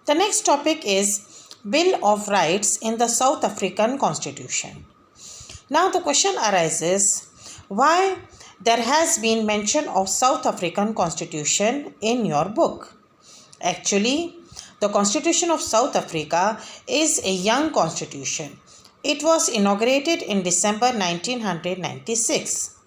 The next topic is Bill of Rights in the South African Constitution. Now the question arises, why there has been mention of South African Constitution in your book? Actually, the Constitution of South Africa is a young constitution. It was inaugurated in December 1996.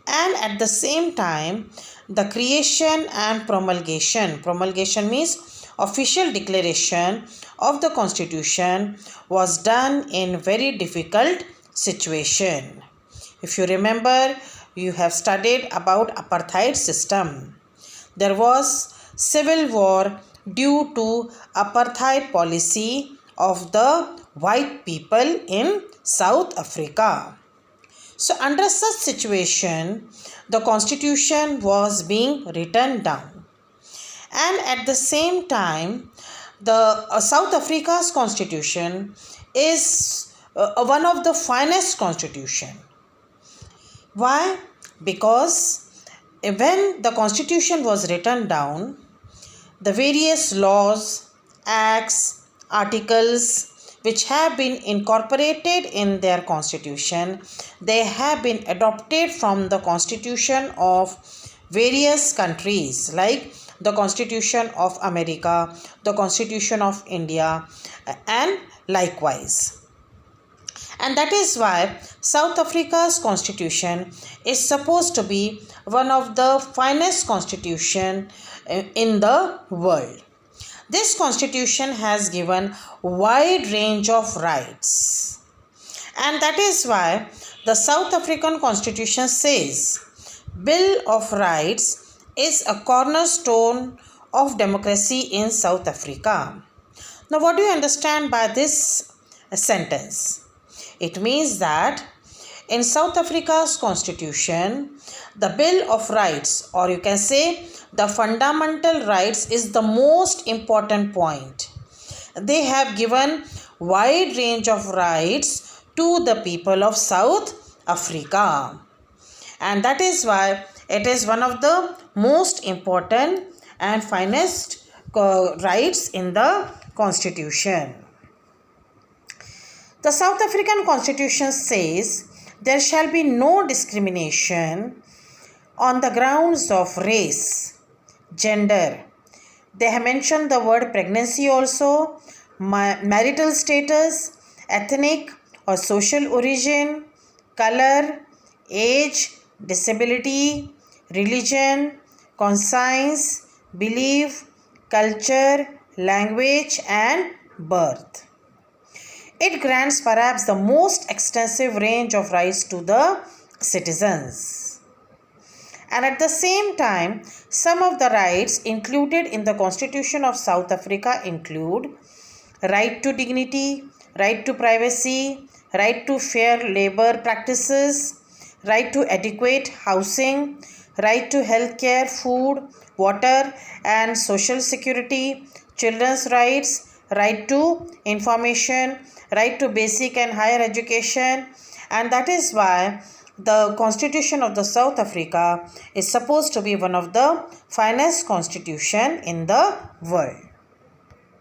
And at the same time, the creation and promulgation means official declaration of the Constitution was done in very difficult situation. If you remember, you have studied about apartheid system. There was civil war due to apartheid policy of the white people in South Africa. So under such situation, the constitution was being written down. And at the same time, the South Africa's constitution is one of the finest constitution. Why? Because when the constitution was written down, the various laws, acts, articles which have been incorporated in their constitution, they have been adopted from the constitution of various countries like the Constitution of America, the Constitution of India, and likewise. And that is why South Africa's constitution is supposed to be one of the finest constitution in the world. This constitution has given wide range of rights. And that is why the South African constitution says Bill of Rights is a cornerstone of democracy in South Africa. Now what do you understand by this sentence? It means that in South Africa's constitution, the Bill of Rights, or you can say the fundamental rights, is the most important point. They have given wide range of rights to the people of South Africa. And that is why it is one of the most important and finest rights in the constitution. The South African Constitution says there shall be no discrimination on the grounds of race, gender. They have mentioned the word pregnancy also, marital status, ethnic or social origin, color, age, disability, religion, conscience, belief, culture, language, and birth. It grants perhaps the most extensive range of rights to the citizens. And at the same time, some of the rights included in the Constitution of South Africa include right to dignity, right to privacy, right to fair labor practices, right to adequate housing, right to health care, food, water and social security, children's rights, right to information, right to basic and higher education. And that is why the Constitution of the South Africa is supposed to be one of the finest constitution in the world.